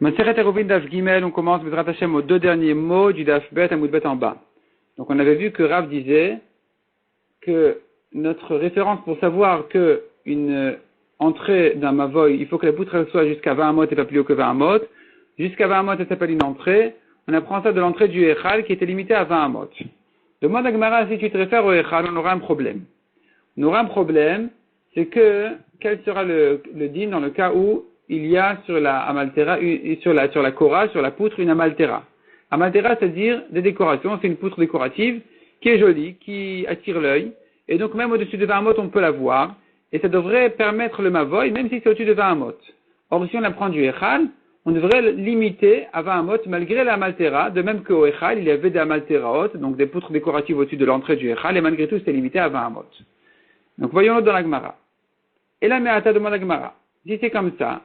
Maseret Eruvin Daf Gimel, on commence Bezrat Hashem aux deux derniers mots du Daf Bet à Moudbet en bas. Donc on avait vu que Rav disait que notre référence pour savoir que une entrée d'un mavoy, il faut que la poutre soit jusqu'à 20 amot et pas plus haut que 20 amot. Jusqu'à 20 amot, ça s'appelle une entrée. On apprend ça de l'entrée du Echal qui était limitée à 20 amot. Demande à Gemara, si tu te réfères au Echal, on aura un problème. On aura un problème, c'est que quel sera le din dans le cas où il y a sur la amaltera, sur la kora, sur la poutre, une amaltera. Amaltera, c'est-à-dire des décorations, c'est une poutre décorative qui est jolie, qui attire l'œil, et donc même au-dessus de 20 amot, on peut la voir, et ça devrait permettre le mavoy, même si c'est au-dessus de 20 amot. Or, si on apprend du Echal, on devrait limiter à 20 amot, malgré la amaltera, de même qu'au Echal, il y avait des amalteraot, donc des poutres décoratives au-dessus de l'entrée du Echal, et malgré tout, c'était limité à 20 amot. Donc voyons-le dans la Gemara. Et là, Me'ata demande à Gemara. Si c'est comme ça,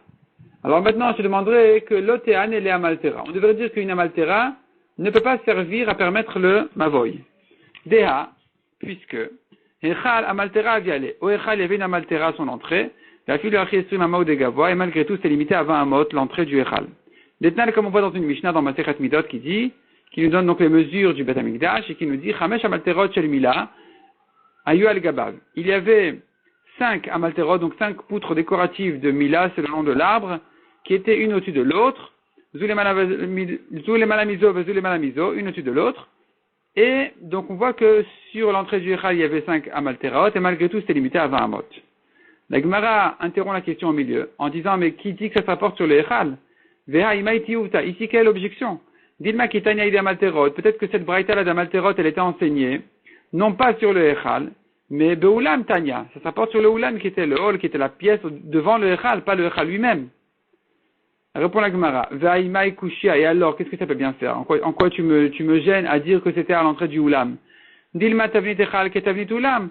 alors maintenant, je demanderai que l'otéan et les amaltera. On devrait dire qu'une amaltera ne peut pas servir à permettre le mavoy. Deha, puisque Echal, amaltera viale. Au Echal, il y avait une amaltera à son entrée. La fille de l'achistrim ama ou des gavois, et malgré tout, c'est limité à 20 amot, l'entrée du Echal. Détenal, comme on voit dans une Mishnah dans Masechet Midot, qui nous donne donc les mesures du Bet Hamikdash, et qui nous dit, Chamesh amalterot shel mila, ayu al gabav. Il y avait 5 amalterot, donc 5 poutres décoratives de Mila, c'est le nom de l'arbre, qui étaient une au-dessus de l'autre, Zulemalamizo, une au-dessus de l'autre, et donc on voit que sur l'entrée du Echal, il y avait 5 amalterot, et malgré tout, c'était limité à 20 amot. La Gemara interrompt la question au milieu, en disant, mais qui dit que ça se rapporte sur le Echal? Veha imaiti uta, ici quelle est l'objection? Dilma kitanya ide amalterot, peut-être que cette braïta-là d'amalterot, elle était enseignée, non pas sur le Echal, mais Beulam Tanya, ça s'apporte sur le Oulam qui était le hall, qui était la pièce devant le Echal, pas le Echal lui-même. Répond la Gemara, Ve'aimai Kushia, et alors, qu'est-ce que ça peut bien faire? En quoi tu me gênes à dire que c'était à l'entrée du Oulam? Dilma Tavnit Echal qui Tavnit Oulam.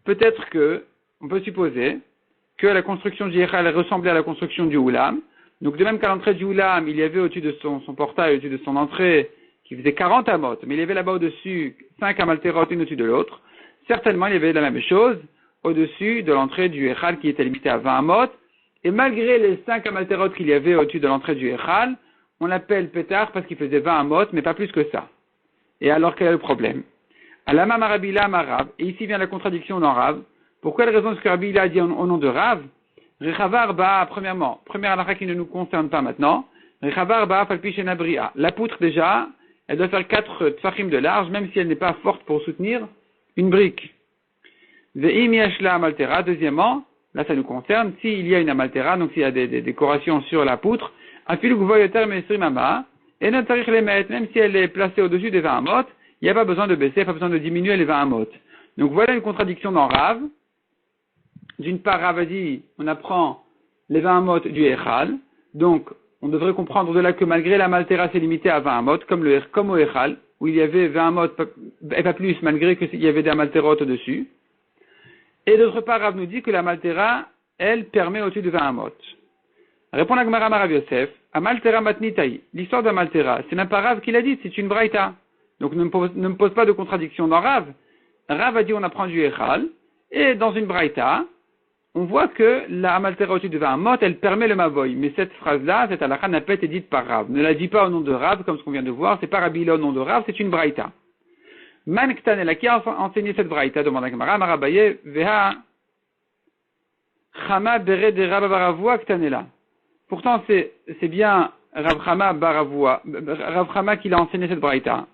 Peut-être que, on peut supposer, que la construction du Echal ressemblait à la construction du Oulam. Donc de même qu'à l'entrée du Oulam, il y avait au-dessus de son portail, au-dessus de son entrée, qui faisait 40 amot, mais il y avait là-bas au-dessus 5 amalterot, une au-dessus de l'autre. Certainement, il y avait la même chose au-dessus de l'entrée du Echal qui était limitée à 20 amot. Et malgré les 5 amalterot qu'il y avait au-dessus de l'entrée du Echal, on l'appelle pétard parce qu'il faisait 20 amot, mais pas plus que ça. Et alors, quel est le problème? Alama marabila marab. Et ici vient la contradiction dans Rav. Pour quelle raison est-ce que Rabbi a dit au nom de Rav? Rechavar ba, premièrement, première halakha qui ne nous concerne pas maintenant. Rechavar ba falpi shenabria. La poutre déjà, elle doit faire 4 tfachim de large, même si elle n'est pas forte pour soutenir une brique. Ve'im yashla amaltera. Deuxièmement, là ça nous concerne, s'il y a une amaltera, donc s'il y a des décorations sur la poutre, afilu gvoyoter mesrimama, et ne tarich les mettre, même si elle est placée au-dessus des 20 amot, il n'y a pas besoin de baisser, pas besoin de diminuer les 20 amot. Donc voilà une contradiction dans Rav. D'une part, Rav a dit, on apprend les 20 amot du Echal, donc on devrait comprendre de là que malgré la amaltera c'est limité à 20 amot, comme au Echal, où il y avait 20 amot et pas plus, malgré qu'il y avait des amalterot au-dessus. Et d'autre part, Rav nous dit que la amaltera, elle permet au-dessus de 20 amot. Répond la Gemara Marav Yosef, amaltera matnitai. L'histoire d'Amaltera, c'est même pas Rav qui l'a dit, c'est une braïta. Donc ne me pose pas de contradiction dans Rav. Rav a dit on apprend du Echal, et dans une braïta, on voit que la amaltera au-dessus de 20 amot, elle permet le mavoy. Mais cette phrase-là, cette halakha n'a pas été dite par Rav. Ne la dit pas au nom de Rav, comme ce qu'on vient de voir, c'est pas Rabbi au nom de Rav, c'est une braïta. Man Ktanela, qui a enseigné cette braïta, demande à Gemara, Marabaye, Veha, Chama Bere de Rabba Baravua Ktanela. Pourtant, c'est bien Rav Chama Baravua, Rav Chama qui l'a enseigné cette braïta.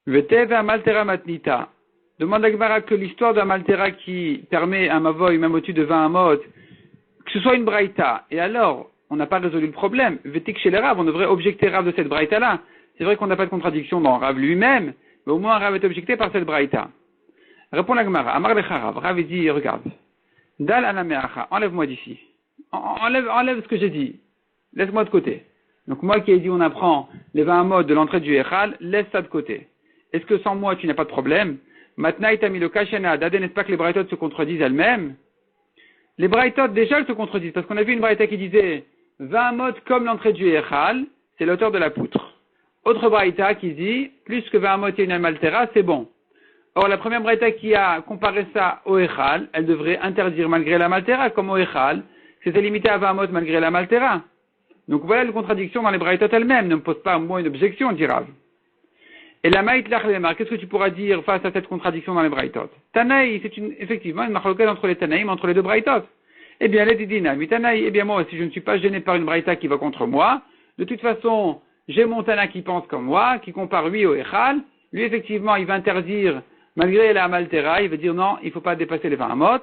Vetev Amaltera Matnita. Demande à Gemara que l'histoire d'Amaltera qui permet un mavoy, même au-dessus de 20 amot, que ce soit une braïta. Et alors, on n'a pas résolu le problème. Vetik chez les Rav, on devrait objecter Rav de cette braïta-là. C'est vrai qu'on n'a pas de contradiction dans Rav lui-même, mais au moins Rav est objecté par cette braïta. Répond la Gemara, Amar lecha Rav. Rav dit, regarde. Dal anameacha, enlève-moi d'ici. Enlève ce que j'ai dit. Laisse-moi de côté. Donc moi qui ai dit on apprend les 20 amot de l'entrée du Echal, laisse ça de côté. Est-ce que sans moi tu n'as pas de problème? Maintenant, il t'a mis le kashena, d'adé, n'est-ce pas que les braïtot se contredisent elles-mêmes? Les braïtot, déjà, elles se contredisent, parce qu'on a vu une braïta qui disait 20 amot comme l'entrée du Echal, c'est l'auteur de la poutre. Autre braïta qui dit, plus que 20 amot et une amaltera, c'est bon. Or, la première braïta qui a comparé ça au Echal, elle devrait interdire malgré la Maltera, comme au Echal, c'était limité à 20 amot malgré la Maltera. Donc voilà une contradiction dans les braïtot elles-mêmes, ne me pose pas moi une objection, dit Rav. Et la Maït Lachlemar, qu'est-ce que tu pourras dire face à cette contradiction dans les braïtot? Tanaï, c'est effectivement une marloquette entre les Tanaïm, entre les deux braïtot. Eh bien, les Didina, mais Tanaï, eh bien moi, si je ne suis pas gêné par une braïta qui va contre moi, de toute façon, j'ai mon Tana qui pense comme moi, qui compare lui au Echal, lui effectivement, il va interdire, malgré la Maltera, il va dire non, il ne faut pas dépasser les 20 amot,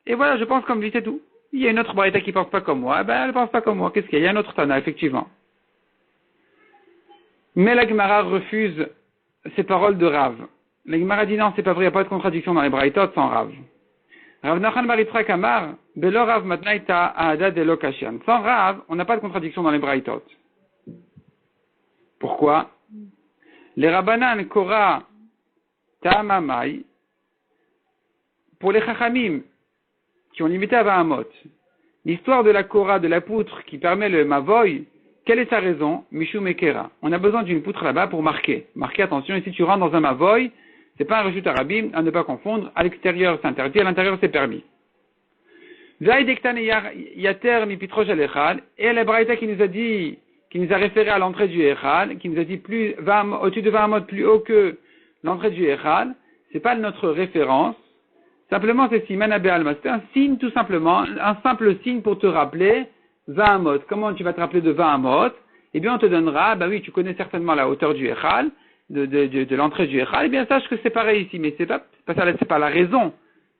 et voilà, je pense comme lui, c'est tout. Il y a une autre braïta qui pense pas comme moi, eh ben elle ne pense pas comme moi, qu'est-ce qu'il y a? Il y a un autre Tana, effectivement. Mais la Gemara refuse ces paroles de Rav. La Gemara dit non, c'est pas vrai, il n'y a pas de contradiction dans les braïtot sans Rav. Rav Nachman bar Yitzchak Amar, Belo Rav Matnaïta Ahada Delo Kashan. Sans Rav, on n'a pas de contradiction dans les braïtot. Pourquoi? Les Rabbanan Kora Ta'amamai, pour les Chachamim, qui ont limité à 20 amot, l'histoire de la Kora, de la poutre qui permet le Mavoy, quelle est sa raison? Mishum Ekera. On a besoin d'une poutre là-bas pour marquer. Marquer, attention, ici tu rentres dans un Mavoy, c'est pas un rechut arabim, à ne pas confondre. À l'extérieur, c'est interdit, à l'intérieur, c'est permis. Et la braïta qui nous a dit, qui nous a référé à l'entrée du Echal, qui nous a dit au-dessus de 20 amot plus haut que l'entrée du Echal, c'est pas notre référence. Simplement, c'est siman abe alma. C'est un signe, tout simplement, un simple signe pour te rappeler 20 amot. Comment tu vas te rappeler de 20 amot? Eh bien, on te donnera, bah oui, tu connais certainement la hauteur du Echal, de l'entrée du Echal, eh bien, sache que c'est pareil ici, mais c'est pas la raison.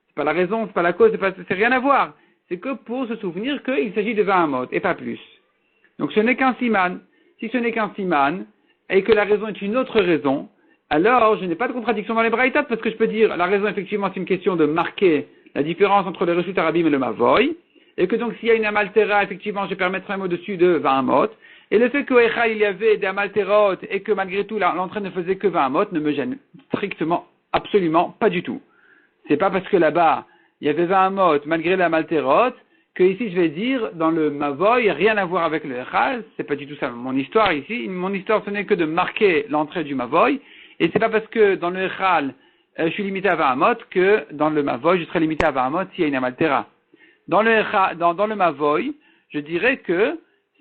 C'est pas la raison, c'est pas la cause, c'est rien à voir. C'est que pour se souvenir qu'il s'agit de 20 amot, et pas plus. Donc, ce n'est qu'un siman. Si ce n'est qu'un siman, et que la raison est une autre raison, alors, je n'ai pas de contradiction dans les braïtat, parce que je peux dire, la raison, effectivement, c'est une question de marquer la différence entre le reshut arabim et le mavoy, et que donc, s'il y a une amaltera, effectivement, je permettrai un mot dessus de 20 amot, et le fait qu'au Echal, il y avait des amalterot, et que malgré tout, l'entrée ne faisait que 20 amot, ne me gêne strictement, absolument, pas du tout. C'est pas parce que là-bas, il y avait 20 amot, malgré l'amalterot, que ici, je vais dire, dans le mavoy, rien à voir avec le Echal, c'est pas du tout ça mon histoire ici. Mon histoire, ce n'est que de marquer l'entrée du mavoy, et c'est pas parce que dans le Echal, je suis limité à 20 amot, que dans le mavoy, je serai limité à 20 amot s'il y a une amaltera. Dans le mavoy, je dirais que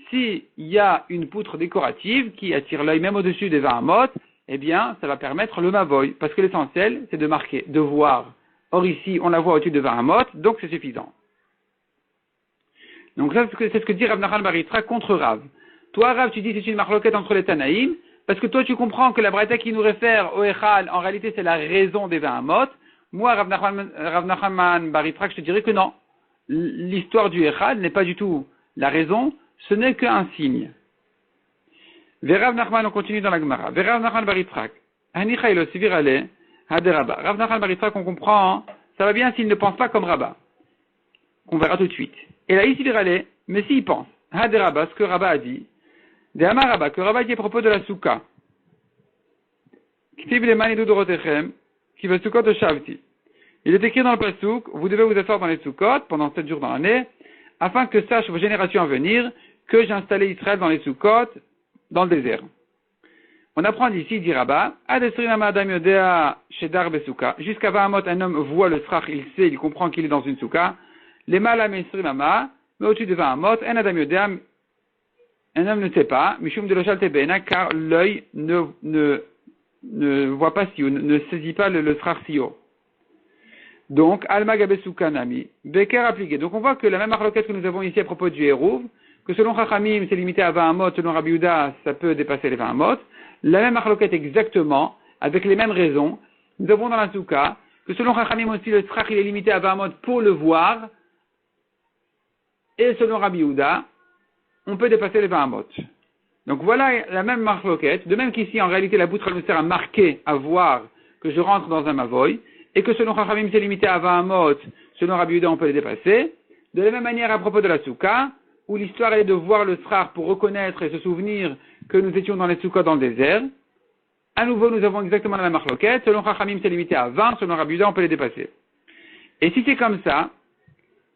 s'il y a une poutre décorative qui attire l'œil même au-dessus des 20 amot, eh bien, ça va permettre le mavoy. Parce que l'essentiel, c'est de marquer, de voir. Or ici, on la voit au-dessus de 20 amot, donc c'est suffisant. Donc ça, c'est ce que dit Rav Nachman bar Yitzchak contre Rav. Toi, Rav, tu dis que c'est une marloquette entre les Tanaïm, parce que toi, tu comprends que la braïta qui nous réfère au Echal, en réalité, c'est la raison des 20 amot. Moi, Rav Nachman bar Yitzchak, je te dirais que non. L'histoire du Echal n'est pas du tout la raison, ce n'est qu'un signe. Rav Nachman, on continue dans la Gemara. Rav Nachman bar Yitzchak. Hanichailo sivirale haderaba. Rav Nachman bar Yitzchak, on comprend, ça va bien s'il ne pense pas comme Rabat. On verra tout de suite. Et là, ici, mais s'il pense, haderaba, ce que Rabat a dit, de Amaraba, que Rabat dit à propos de la souka. Ktib le manidou dorotechem, qui va soukot de shavti. Il est écrit dans le pasouk, vous devez vous asseoir dans les soukot pendant 7 jours dans l'année, afin que sachent vos générations à venir que j'ai installé Israël dans les soukot, dans le désert. On apprend d'ici, dit Rabat, jusqu'à 20 amot, un homme voit le srach, il sait, il comprend qu'il est dans une souka. Les malam esrimama, mais au-dessus de 20 amot, un adam yodea, un homme ne sait pas, mishum de lochal tebena, car l'œil ne voit pas si haut, ne saisit pas le srach si haut. Donc, alma gabe soukanami, beker appliqué. Donc, on voit que la même marloquette que nous avons ici à propos du Hérouv, que selon Chachamim, c'est limité à 20 amot, selon Rabbi Yehuda, ça peut dépasser les 20 amot. La même marloquette exactement, avec les mêmes raisons, nous avons dans la souka, que selon Chachamim aussi, le srach, il est limité à 20 amot pour le voir, et selon Rabbi Yehuda, on peut dépasser les 20 amot. Donc voilà la même marloquette, de même qu'ici, en réalité, la poutre, elle nous sert à marquer, à voir que je rentre dans un mavoy, et que selon Chachamim, c'est limité à 20 amot, selon Rabbi Yehuda, on peut les dépasser. De la même manière, à propos de la souka, où l'histoire est de voir le srach pour reconnaître et se souvenir que nous étions dans les soukot dans le désert. À nouveau, nous avons exactement la même marloquette. Selon Chachamim, c'est limité à 20, selon Rabbi Yehuda, on peut les dépasser. Et si c'est comme ça,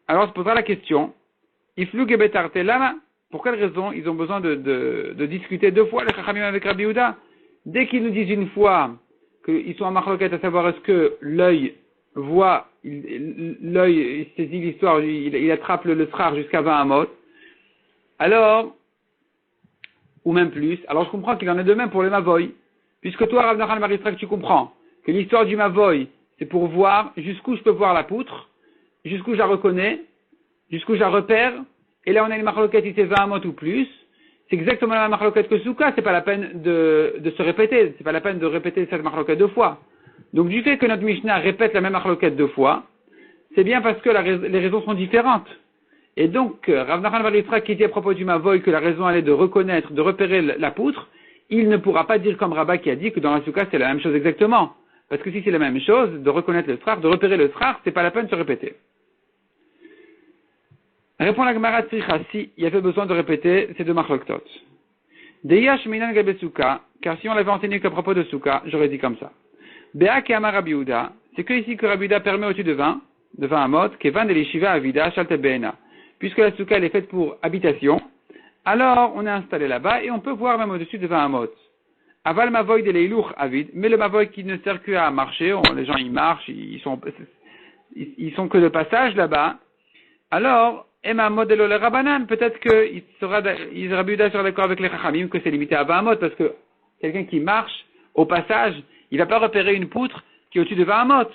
alors se posera la question, Iflug et Betarte Lama, pour quelle raison ils ont besoin de discuter 2 fois les Chachamim avec Rabbi Yehuda? Dès qu'ils nous disent une fois qu'ils sont en marloquette, à savoir est-ce que l'œil voit, l'œil saisit l'histoire, il attrape le srar jusqu'à 20 amot, alors, ou même plus, alors je comprends qu'il en est de même pour le mavoy. Puisque toi, Rav Nachman bar Yitzhak, tu comprends que l'histoire du mavoy, c'est pour voir jusqu'où je peux voir la poutre, jusqu'où je la reconnais, jusqu'où je la repère, et là on a une marloquette, il fait 20 amot ou plus. C'est exactement la même marloquette que Souka, c'est pas la peine de se répéter, c'est pas la peine de répéter cette marloquette 2 fois. Donc du fait que notre Mishnah répète la même marloquette 2 fois, c'est bien parce que les raisons sont différentes. Et donc, Rav Nachman bar Yitzhak qui dit à propos du mavoy que la raison elle est de reconnaître, de repérer la poutre, il ne pourra pas dire comme Rabat qui a dit que dans la Souka c'est la même chose exactement. Parce que si c'est la même chose, de reconnaître le srar, de repérer le srar, c'est pas la peine de se répéter. Répond la Gemara Tzricha, si il y avait besoin de répéter ces deux marloktot. Deyash minan gabe Souka, car si on l'avait enseigné qu'à propos de Souka, j'aurais dit comme ça. Bea ke amar Rabbi Yehuda, c'est que ici que Rabbi Yehuda permet au-dessus de 20 amot, kevan de l'ishiva avida shalte beena. Puisque la Souka elle est faite pour habitation, alors on est installé là-bas et on peut voir même au-dessus de 20 amot. Aval mavoy de leilouch avid, mais le mavoy qui ne sert qu'à marcher, les gens ils marchent, ils sont que de passage là-bas, alors, Emma modelo le rabanan, peut-être que Rabbi Yehuda sera d'accord avec les chachamim que c'est limité à 20 amot, parce que quelqu'un qui marche au passage, il va pas repérer une poutre qui est au-dessus de 20 amot.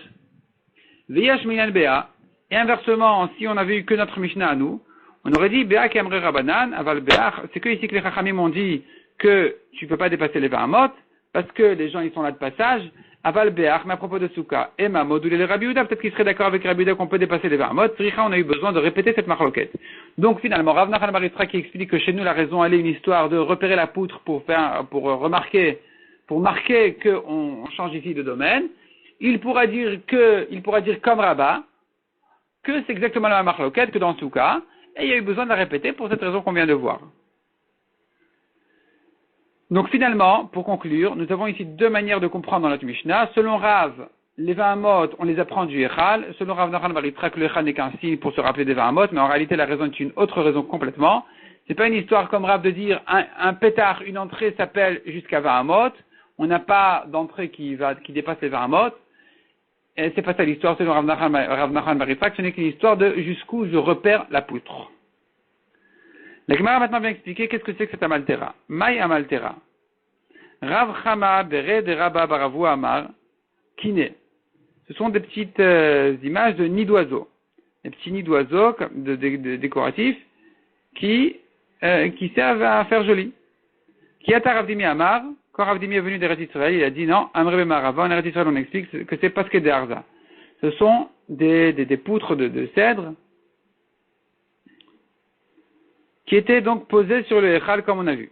Veyash minan bea. Et inversement, si on avait eu que notre Mishnah à nous, on aurait dit Béa Kamre Rabanan, Aval Béach, c'est que ici que les Chachamim ont dit que tu peux pas dépasser les 20 amot, parce que les gens ils sont là de passage, Aval Béach, mais à propos de Souka, et Mamod ou les Rabbi Yehuda, peut-être qu'il serait d'accord avec Rabbi Yehuda qu'on peut dépasser les 20 amot, Tzricha, on a eu besoin de répéter cette marloquette. Donc finalement, Rav Nachman bar Yitzhak qui explique que chez nous la raison elle est une histoire de repérer la poutre pour marquer qu'on change ici de domaine, il pourra dire comme Rabat, que c'est exactement la même marloquette que dans Souka, et il y a eu besoin de la répéter pour cette raison qu'on vient de voir. Donc finalement, pour conclure, nous avons ici deux manières de comprendre dans notre Mishnah. Selon Rav, les 20 amot, on les apprend du Echal. Selon Rav Nachman bar Yitzhak, le Echal n'est qu'un signe pour se rappeler des 20 amot, mais en réalité la raison est une autre raison complètement. C'est pas une histoire comme Rav de dire un pétard, une entrée s'appelle jusqu'à 20 amot. On n'a pas d'entrée qui dépasse les 20 amot. Et c'est pas ça l'histoire, selon Rav Nachman bar Yitzhak, ce n'est qu'une histoire de jusqu'où je repère la poutre. La Gemara maintenant vient expliquer qu'est-ce que c'est que cet amaltera. Maï amaltera. Rav Chama bere de Rabba baravu amar kine. Ce sont des petites images de nids d'oiseaux. Des petits nids d'oiseaux décoratifs qui servent à faire joli. Qui a Rav Dimi amar. Quand Rav Dimi est venu d'Eretz Israël, il a dit non, Amrebe Marava, en Eretz Israël on explique que c'est parce que des arza. Ce sont des poutres de cèdre qui étaient donc posées sur le Echal comme on a vu.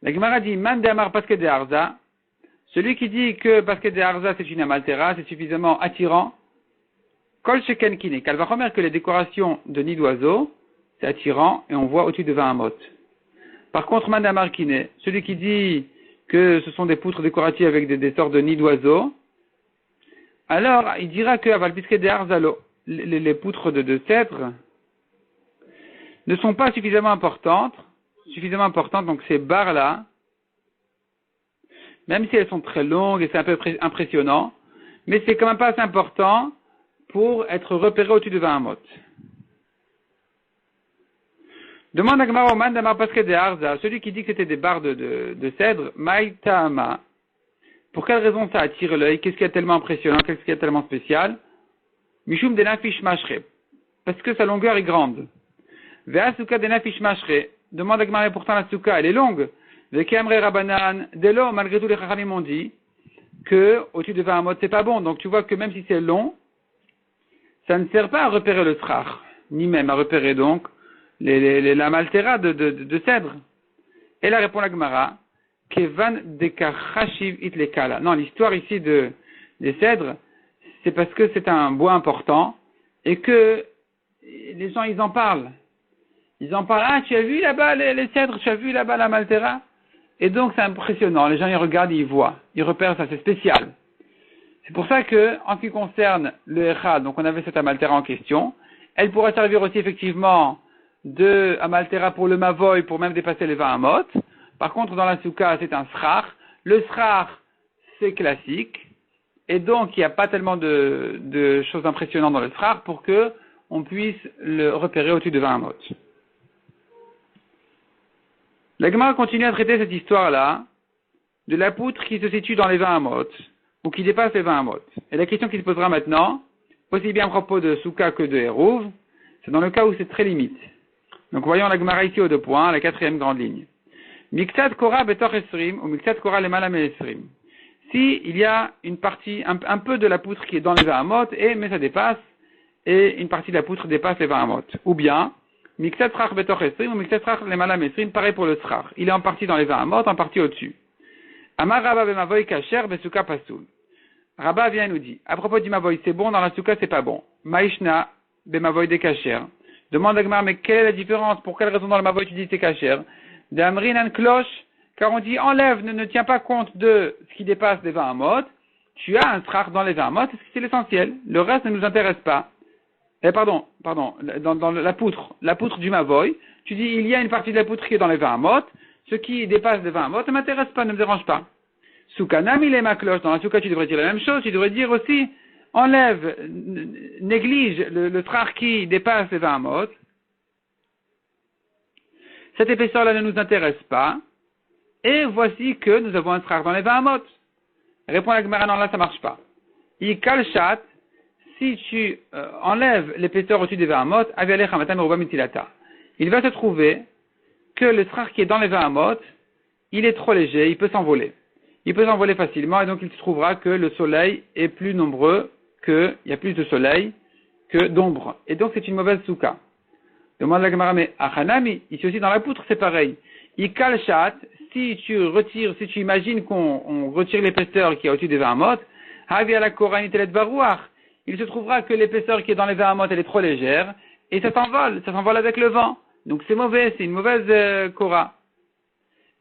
La Gemara dit, Man de Amar parce que des arza, celui qui dit que parce que des arza c'est une amaltera, c'est suffisamment attirant, Kol sheken kine, qu'elle va remarquer que les décorations de nids d'oiseaux, c'est attirant et on voit au-dessus de 20 amot. Par contre, Mandamar Kine, celui qui dit que ce sont des poutres décoratives avec des sortes de nids d'oiseaux, alors il dira que Avalpiske de Arzalo, les poutres de cèdre, ne sont pas suffisamment importantes, donc ces barres-là, même si elles sont très longues et c'est un peu impressionnant, mais c'est quand même pas assez important pour être repéré au-dessus de 20 amot. Demande à Gemara Oman d'Amar Paske de Arza, celui qui dit que c'était des barres de cèdre, Maïtama. Pour quelle raison ça attire l'œil? Qu'est-ce qui est tellement impressionnant? Qu'est-ce qui est tellement spécial? Mishum de Nafish Mashre. Parce que sa longueur est grande. Vea Souka de Nafish Mashre. Demande à Gemara, pourtant la Souka, elle est longue. Vekemre Rabanan. Dès lors, malgré tout, les Chachamim ont dit que au-dessus de 20 amot, c'est pas bon. Donc tu vois que même si c'est long, ça ne sert pas à repérer le srar, ni même à repérer donc la maltera de cèdre. Et là répond la Gemara, Kevan dekachashiv itlekala. Non, l'histoire ici des cèdres, c'est parce que c'est un bois important et que les gens ils en parlent. Ils en parlent, ah tu as vu là-bas les cèdres, tu as vu là-bas la maltera. Et donc c'est impressionnant, les gens ils regardent, ils voient, ils repèrent ça, c'est spécial. C'est pour ça que, en ce qui concerne le Echad, donc on avait cette amaltera en question, elle pourrait servir aussi effectivement de amaltera pour le mavoy, pour même dépasser les 20 amot. Par contre, dans la souka, c'est un srar. le srar, c'est classique, et donc il n'y a pas tellement de choses impressionnantes dans le srar pour que on puisse le repérer au-dessus de 20 amot. La Gemara continue à traiter cette histoire-là de la poutre qui se situe dans les 20 amot, ou qui dépasse les 20 amot. Et la question qui se posera maintenant, aussi bien à propos de Souka que de Hérouv, c'est dans le cas où c'est très limite. Donc voyons la Gemara ici aux 2 points, la 4e grande ligne. Miksat Kora betor esrim ou Miksat Kora lemala me esrim. Si il y a une partie, un peu de la poutre qui est dans les 20 amot, mais ça dépasse, et une partie de la poutre dépasse les 20 amot. Ou bien, Miksat Rach betor esrim ou Miksat Rach lemala me esrim, pareil pour le Srar. Il est en partie dans les 20 amot, en partie au-dessus. Amar Rabba bemavoy kasher besuka pasoul. Rabba vient et nous dit, à propos du mavoy, c'est bon, dans la souka, c'est pas bon. Maishna bemavoy de kasher. Demande à Gemara, mais quelle est la différence? Pour quelle raison dans le mavoy tu dis c'est kasher? D'amrin an cloche, car on dit enlève, ne tiens pas compte de ce qui dépasse les 20 amot. Tu as un srar dans les 20 amot, c'est l'essentiel. Le reste ne nous intéresse pas. Pardon, dans la poutre du mavoy, tu dis il y a une partie de la poutre qui est dans les 20 amot, ce qui dépasse les 20 amot ne m'intéresse pas, ne me dérange pas. Soukanam il est ma cloche, dans la souka tu devrais dire la même chose, tu devrais dire aussi enlève, néglige le srar qui dépasse les 20 amot. Cette épaisseur-là ne nous intéresse pas. Et voici que nous avons un srar dans les 20 amot. Répond la Gemara, non, là ça marche pas. Ikal shat, si tu enlèves l'épaisseur au-dessus des 20 amot, avialech hamatam meruba mitilata. Il va se trouver que le srar qui est dans les 20 amot, il est trop léger, il peut s'envoler. Il peut s'envoler facilement et donc il se trouvera que le soleil est plus nombreux, il y a plus de soleil que d'ombre. Et donc c'est une mauvaise souka. Demande la Gemara, mais Achanami, ici aussi dans la poutre, c'est pareil. Ikal shat, si tu imagines qu'on retire l'épaisseur qui est au-dessus des 20 amot, havi ala koranit elet barouach, il se trouvera que l'épaisseur qui est dans les 20 amot, elle est trop légère, et ça s'envole avec le vent. Donc c'est mauvais, c'est une mauvaise kora.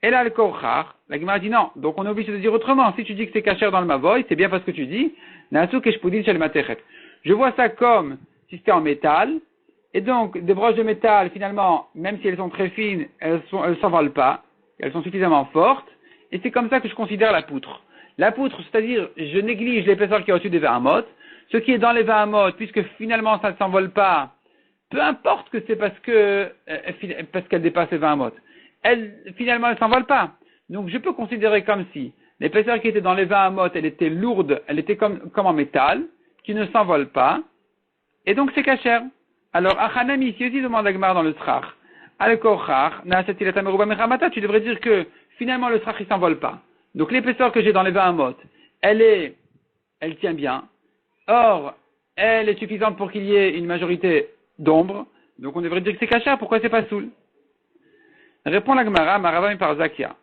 Et là, le korchar, la Gemara dit non. Donc on est obligé de dire autrement. Si tu dis que c'est kasher dans le mavoy, c'est bien parce que tu dis, nasu keshpudin shel matechet. Je vois ça comme si c'était en métal, et donc des broches de métal, finalement, même si elles sont très fines, elles s'envolent pas, elles sont suffisamment fortes, et c'est comme ça que je considère la poutre. La poutre, c'est-à-dire, je néglige l'épaisseur qui est au-dessus des 20 amot, ce qui est dans les 20 amot, puisque finalement ça ne s'envole pas, peu importe que c'est parce qu'elle dépasse les 20 amot. Finalement, elle ne s'envole pas. Donc, je peux considérer comme si l'épaisseur qui était dans les 20 amot, elle était lourde, elle était comme en métal, qui ne s'envole pas, et donc c'est kasher. Alors, Achanami, ici aussi demande la Gemara dans le srar. Al-Kochar, Na'asatilat Meruba Mechamata, tu devrais dire que finalement le srar il s'envole pas. Donc l'épaisseur que j'ai dans les 20 amot, elle tient bien. Or, elle est suffisante pour qu'il y ait une majorité d'ombre. Donc on devrait dire que c'est kasher, pourquoi c'est pas soul? Répond la Gemara, Marava par Zakia.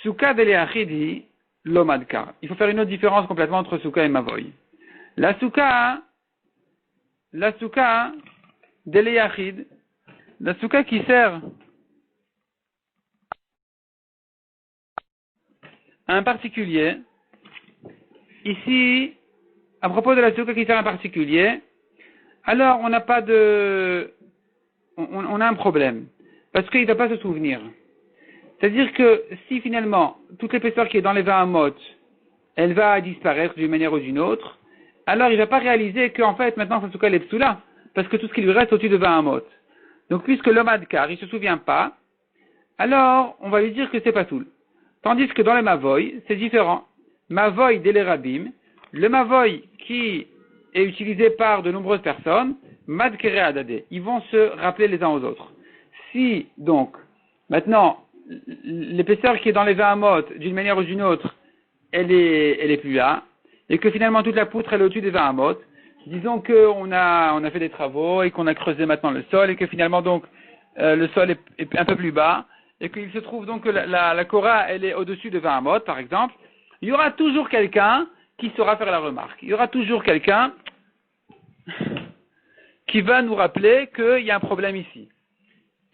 Souka deleachidi lomadka. Il faut faire une autre différence complètement entre Souka et Mavoy. La Souka deleachid, la Souka qui sert à un particulier, ici, à propos de la Souka qui sert à un particulier, alors on n'a pas on a un problème. Parce qu'il ne va pas se souvenir. C'est-à-dire que si finalement, toute l'épaisseur qui est dans les 20 amot, elle va disparaître d'une manière ou d'une autre, alors il ne va pas réaliser qu'en fait, maintenant, sa souka est psoula, parce que tout ce qui lui reste au-dessus de 20 amot. Donc, puisque l'homme adkar, il ne se souvient pas, alors, on va lui dire que c'est pas soul. Tandis que dans les mavoy, c'est différent. Mavoy dele rabim, le mavoy qui est utilisé par de nombreuses personnes, madkere adade, ils vont se rappeler les uns aux autres. Si, donc, maintenant, l'épaisseur qui est dans les 20 amot, d'une manière ou d'une autre, elle est plus là, et que finalement toute la poutre elle est au-dessus des 20 amot, disons qu'on a fait des travaux et qu'on a creusé maintenant le sol, et que finalement donc, le sol est un peu plus bas, et qu'il se trouve donc que la Korah elle est au-dessus de 20 amot, par exemple, il y aura toujours quelqu'un qui saura faire la remarque. Il y aura toujours quelqu'un qui va nous rappeler qu'il y a un problème ici.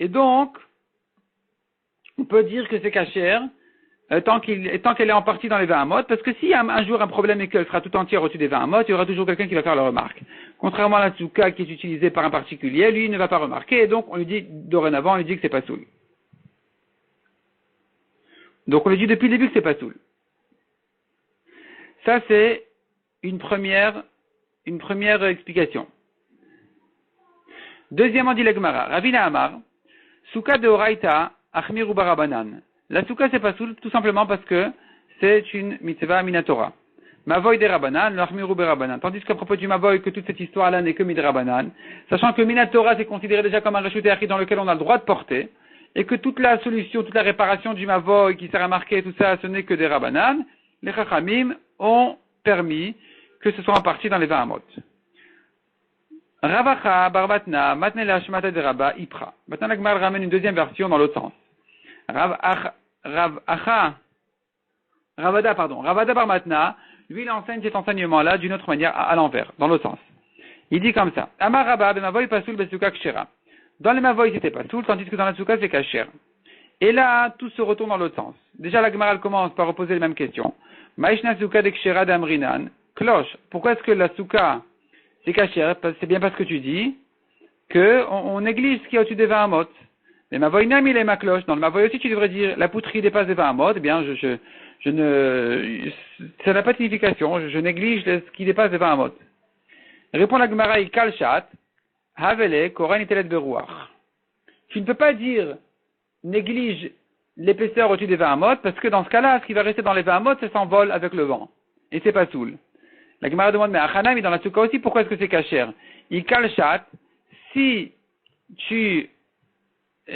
Et donc, on peut dire que c'est kasher tant qu'elle est en partie dans les 20 amot, parce que s'il y a un jour un problème et qu'elle sera tout entière au-dessus des 20 amot, il y aura toujours quelqu'un qui va faire la remarque. Contrairement à la tsouka qui est utilisée par un particulier, lui ne va pas remarquer, et donc on lui dit, dorénavant, on lui dit que c'est pas soul. Donc on a dit depuis le début que c'est pas soul. Ça c'est une première explication. Deuxièmement dit la Gemara, Ravina Amar, Souka de Oraita, Achmiru Barabanan. La Souka c'est pas soul tout simplement parce que c'est une mitzvah minatora. Mavoy de Rabanan, l'Achmiru Barabanan. Tandis qu'à propos du Mavoy, que toute cette histoire-là n'est que Midrabanan, sachant que minatora c'est considéré déjà comme un Reshut Yachid dans lequel on a le droit de porter, et que toute la solution, toute la réparation du Mavoy qui sert à marquer tout ça, ce n'est que des Rabanan, les Chachamim ont permis que ce soit en partie dans les 20 amot. Ravacha, Barbatna, Matne la Shmata de Rabba, Ipra. Maintenant, la Gemara ramène une deuxième version dans l'autre sens. Ravada Barmatna, lui, il enseigne cet enseignement-là d'une autre manière, à l'envers, dans l'autre sens. Il dit comme ça. Amar Rabba, Bemavoy, Pasoul, Besuka, Kshera. Dans les Mavoy, c'était Pasoul, tandis que dans la Souka, c'est Kasher. Et là, tout se retourne dans l'autre sens. Déjà, la Gemara commence par reposer les mêmes questions. Maishna Souka de Kshera d'Amrinan. Cloche. Pourquoi est-ce que la Souka, c'est Kasher? C'est bien parce que tu dis qu'on néglige ce qui est au-dessus des 20 amot. Mais Mavoy Nam, il est ma cloche. Dans le Mavoy aussi, tu devrais dire la poutrrie dépasse des 20 amot. Eh bien, ça n'a pas de signification. Je néglige ce qui dépasse des 20 amot. Répond la Gemara, il kalchat, havele, koran itelet beruach. Tu ne peux pas dire néglige l'épaisseur au-dessus des 20 amot, parce que dans ce cas-là, ce qui va rester dans les 20 amot, ça s'envole avec le vent. Et c'est pas soul. La Gemara demande, mais Achanam, dans la Souka aussi, pourquoi est-ce que c'est kasher? Il kalchat, si tu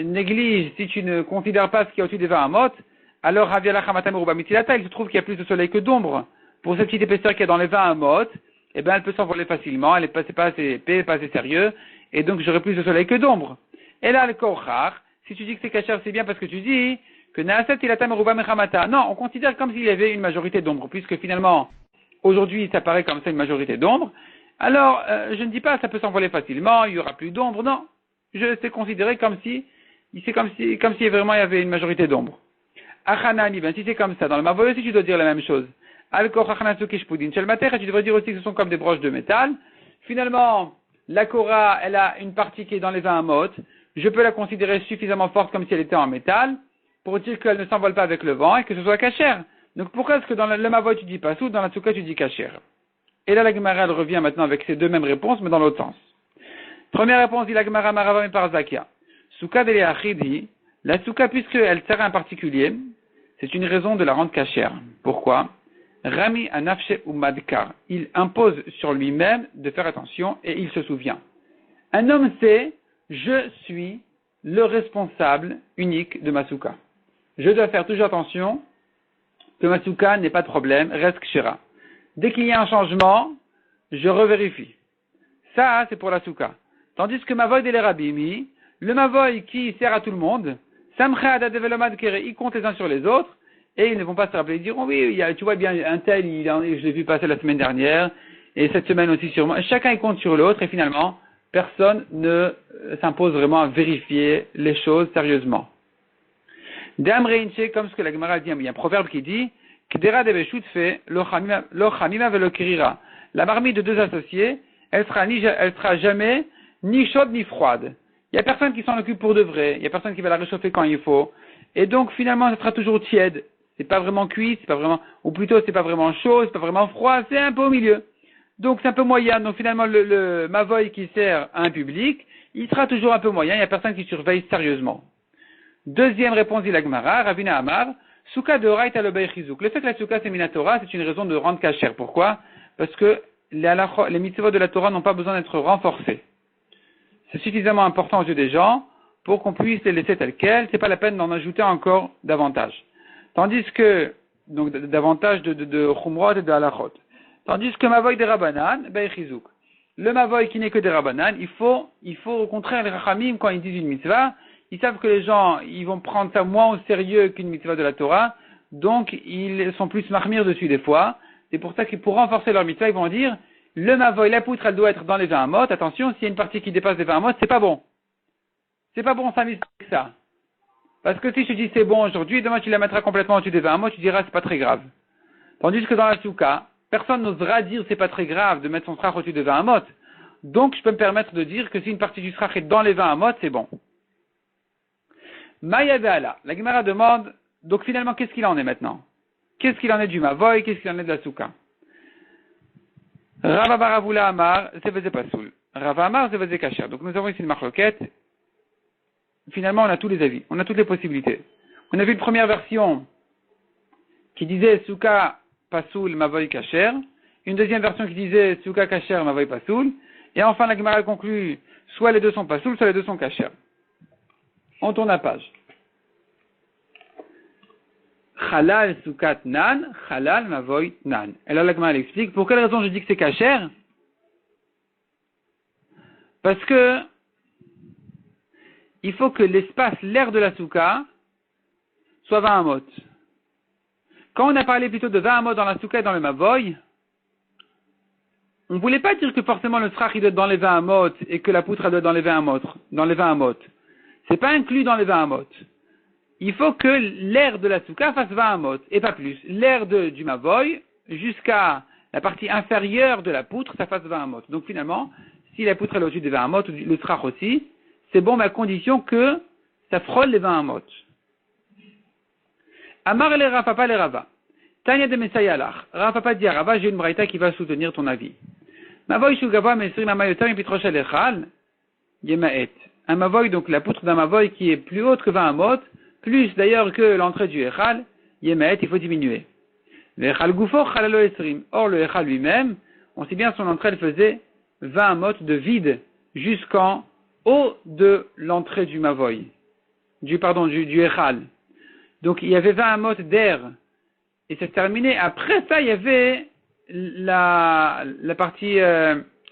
négliges, si tu ne considères pas ce qui est au-dessus des 20 amot, alors Raviala Chamatam Ruba Mitilata, il se trouve qu'il y a plus de soleil que d'ombre. Pour cette petite épaisseur qui est dans les 20 amot, eh bien, elle peut s'envoler facilement, c'est pas assez épais, pas assez sérieux, et donc j'aurai plus de soleil que d'ombre. Et là, le Korchar, si tu dis que c'est kasher, c'est bien parce que tu dis que Naaset Ilatam Ruba Mechamata. Non, on considère comme s'il y avait une majorité d'ombre, puisque finalement, aujourd'hui, ça paraît comme ça une majorité d'ombre. Alors, je ne dis pas ça peut s'envoler facilement, il y aura plus d'ombre, non. C'est considéré comme si vraiment il y avait une majorité d'ombre. Achanami, ben si c'est comme ça, dans le Mavoy aussi tu dois dire la même chose. Al-Koch Achanatsuki Shpudin Shelmater, tu devrais dire aussi que ce sont comme des broches de métal. Finalement, la Korah, elle a une partie qui est dans les 20 amot. Je peux la considérer suffisamment forte comme si elle était en métal, pour dire qu'elle ne s'envole pas avec le vent et que ce soit kasher. Donc pourquoi est-ce que dans le Mavoy tu dis pas sous, dans la Souka tu dis kasher? Et là la Gemara elle revient maintenant avec ces deux mêmes réponses, mais dans l'autre sens. Première réponse dit la Gemara Maravam par Zakia. Souka de l'Eachidi, la Souka puisqu'elle sert à un particulier, c'est une raison de la rendre kasher. Pourquoi? Rami anafshe umadkar. Il impose sur lui-même de faire attention et il se souvient. Un homme sait, je suis le responsable unique de ma Souka. Je dois faire toujours attention que ma Souka n'ait pas de problème, reste kshera. Dès qu'il y a un changement, je revérifie. Ça, c'est pour la Souka. Tandis que Mavoy de l'Erabimi, le Mavoy qui sert à tout le monde, ils comptent les uns sur les autres, et ils ne vont pas se rappeler, ils diront, oui, tu vois bien, un tel, je l'ai vu passer la semaine dernière, et cette semaine aussi sûrement. Chacun il compte sur l'autre, et finalement, personne ne s'impose vraiment à vérifier les choses sérieusement. Comme ce que la Gemara dit, il y a un proverbe qui dit, Kdera de Beshut fait, lo chamima velo kirira. La marmite de deux associés, elle sera jamais ni chaude ni froide. Il y a personne qui s'en occupe pour de vrai, il y a personne qui va la réchauffer quand il faut. Et donc, finalement, ça sera toujours tiède. C'est pas vraiment cuit, ou plutôt c'est pas vraiment chaud, c'est pas vraiment froid, c'est un peu au milieu. Donc, c'est un peu moyen. Donc, finalement, le Mavoy qui sert à un public, il sera toujours un peu moyen, il y a personne qui surveille sérieusement. Deuxième réponse dit la Gemara, Ravina Amar, Souka de Horaïta le Beichizuk. Le fait que la Souka c'est Minatora, c'est une raison de rendre kasher. Pourquoi? Parce que les mitzvot de la Torah n'ont pas besoin d'être renforcés. C'est suffisamment important aux yeux des gens pour qu'on puisse les laisser telles quelles, c'est pas la peine d'en ajouter encore davantage. Tandis que, donc davantage de Chumrot et de Halachot. Tandis que Mavoy des Rabbanan, Beichizuk. Le Mavoy qui n'est que des Rabbanan, il faut au contraire les Rachamim, quand ils disent une mitzvah, ils savent que les gens, ils vont prendre ça moins au sérieux qu'une mitzvah de la Torah, donc ils sont plus marmire dessus des fois. C'est pour ça que pour renforcer leur mitzvah, ils vont dire, le Mavoy, la poutre, elle doit être dans les 20 amot. Attention, s'il y a une partie qui dépasse les 20 amot, c'est pas bon. C'est pas bon, ça mise ça. Parce que si je te dis c'est bon aujourd'hui, demain tu la mettras complètement au-dessus des 20 amot, tu diras c'est pas très grave. Tandis que dans la Souka, personne n'osera dire c'est pas très grave de mettre son strach au-dessus des 20 amot. Donc je peux me permettre de dire que si une partie du strach est dans les 20 amot, c'est bon. Mayadala, la Gemara demande Donc finalement, qu'est-ce qu'il en est maintenant? Qu'est-ce qu'il en est du Mavoy? Qu'est-ce qu'il en est de la Souka? Rava Baravula Amar, c'est Pasoul. Rava Amar, c'est Kacher. Donc nous avons ici une marloquette. Finalement, on a tous les avis. On a toutes les possibilités. On a vu une première version qui disait Souka Pasoul, Mavoy Kacher. Une deuxième version qui disait Souka Kacher, Mavoy Pasoul. Et enfin, la Gemara conclut, soit les deux sont Pasoul, soit les deux sont Kacher. On tourne la page. Halal Soukat Nan, Halal Mavoy Nan. Et là, la Gemara explique, pour quelle raison je dis que c'est Kacher? Parce que il faut que l'espace, l'air de la Souka, soit 20 amot. Quand on a parlé plutôt de 20 amot dans la Souka et dans le Mavoy, on ne voulait pas dire que forcément le srach il doit être dans les 20 amot et que la poutre elle doit être dans les 20 amot. Dans les 20 amot. C'est pas inclus dans les 20 amot. Il faut que l'air de la Souka fasse 20 amot et pas plus. L'air du Mavoy jusqu'à la partie inférieure de la poutre, ça fasse 20 amot. Donc finalement, si la poutre est au-dessus des 20 amot, le srach aussi, c'est bon, mais à condition que ça frôle les 20 amot. Amar le Rafapa le Rava. Tanya de Messayalach. Rafapa dit à Rava, j'ai une braïta qui va soutenir ton avis. Mavoy shugava mesrim amayotam pitrosh alechal yemaet. Un mavoy, donc la poutre d'un mavoy qui est plus haute que 20 amot, plus d'ailleurs que l'entrée du echal, yemaet, il faut diminuer. Le echal gufo chalalo esrim. Or le echal lui-même, on sait bien son entrée elle faisait 20 amot de vide jusqu'en haut de l'entrée du mavoy. Du echal. Donc il y avait 20 amot d'air et ça se terminait. Après ça, il y avait la partie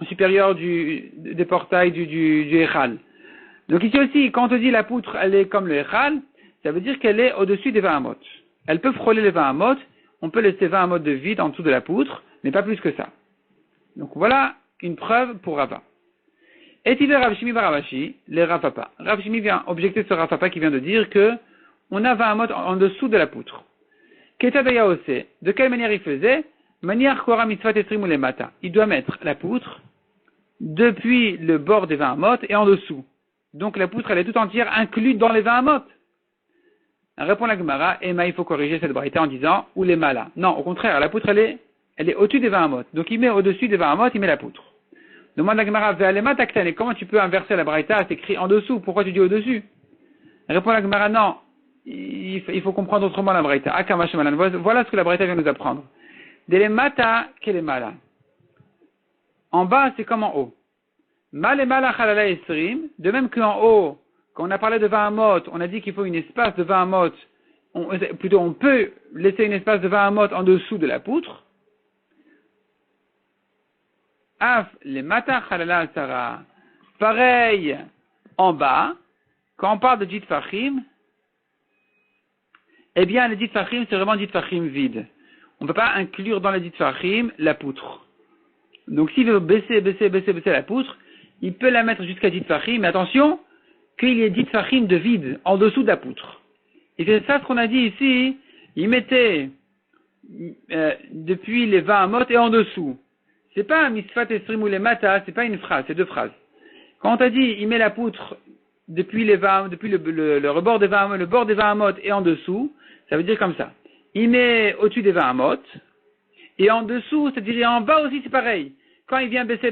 supérieure des portails du echal. Donc ici aussi, quand on te dit la poutre, elle est comme le echal, ça veut dire qu'elle est au-dessus des 20 amot. Elle peut frôler les 20 amot, on peut laisser 20 amot de vide en dessous de la poutre, mais pas plus que ça. Donc voilà une preuve pour Rava. Et il Rav Shimi bar Ravashi, les Rav Papa. Rav Shimi vient objecter ce Rav Papa qui vient de dire que on a 20 amot en dessous de la poutre. Ketadaya Ose, de quelle manière il faisait? Manière Kora Mitzvat Esrim le Mata. Il doit mettre la poutre depuis le bord des 20 amot et en dessous. Donc la poutre, elle est tout entière inclue dans les 20 amot. Répond la Gemara, Emma, il faut corriger cette braïta en disant, ou les malas. Non, au contraire, la poutre, elle est au-dessus des 20 amot. Donc il met au-dessus des 20 amot, il met la poutre. Demande la Gemara, Ve'alema taktan, et comment tu peux inverser la braïta? C'est écrit en dessous, pourquoi tu dis au-dessus? Répond la Gemara, non, il faut comprendre autrement la braïta. Akamash-malan. Voilà ce que la braïta vient nous apprendre. Delemata kelemala. En bas, c'est comme en haut. Malemala chalala esrim, de même qu'en haut, quand on a parlé de 20 amot, on a dit qu'il faut une espace de 20 amot, on peut laisser une espace de 20 amot en dessous de la poutre. Af le mata chalala sara. Pareil en bas, quand on parle de dit fachim, eh bien, les dit fachim, c'est vraiment dit fachim vide. On ne peut pas inclure dans les dit fachim la poutre. Donc, s'il veut baisser la poutre, il peut la mettre jusqu'à dit fachim, mais attention, qu'il y ait dit fachim de vide en dessous de la poutre. Et c'est ça ce qu'on a dit ici, il mettait depuis les 20 amot et en dessous. C'est pas un misfat esrim ou les mata, c'est pas une phrase, c'est deux phrases. Quand on t'a dit, il met la poutre depuis le rebord des 20 amot, le bord des 20 amot et en dessous, ça veut dire comme ça. Il met au-dessus des 20 amot, et en dessous, c'est-à-dire en bas aussi c'est pareil. Quand il vient baisser,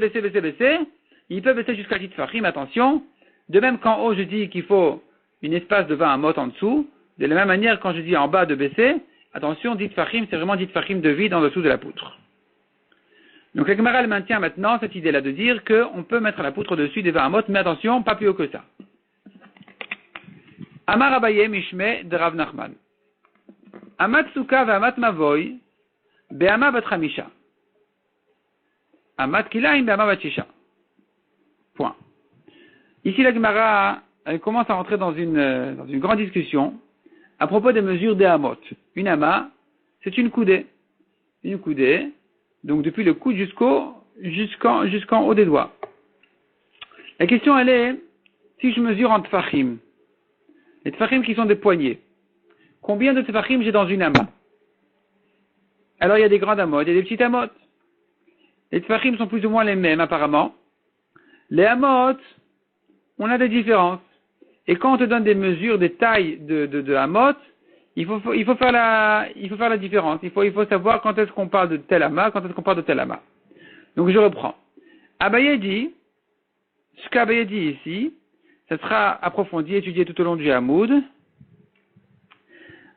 il peut baisser jusqu'à dit fachim, attention. De même qu'en haut je dis qu'il faut une espace de 20 amot en dessous, de la même manière quand je dis en bas de baisser, attention, dit fachim, c'est vraiment dit fachim de vide en dessous de la poutre. Donc la Gemara maintient maintenant cette idée-là de dire qu'on peut mettre la poutre au-dessus des 20 amot, mais attention, pas plus haut que ça. Amar Abaye Mishme de Rav Nachman. Amat Souka ve Amat Mavoy Be'ama bat Chamisha. Amat Kilaim Be'ama bat Shisha. Point. Ici la Gemara elle commence à rentrer dans une grande discussion à propos des mesures des amot. Une ama, c'est une coudée. Une coudée, donc depuis le coude jusqu'en haut des doigts. La question elle est, si je mesure en tfachim, les tfachim qui sont des poignées, combien de tfachim j'ai dans une ama? Alors il y a des grandes amot, il y a des petites amot. Les tfachim sont plus ou moins les mêmes apparemment. Les amot, on a des différences. Et quand on te donne des mesures, des tailles de amot, il faut faire la différence. Il faut savoir quand est-ce qu'on parle de tel ama, quand est-ce qu'on parle de tel ama. Donc je reprends. Abaye dit, ce qu'Abaye dit ici, ça sera approfondi, étudié tout au long du Hamoud,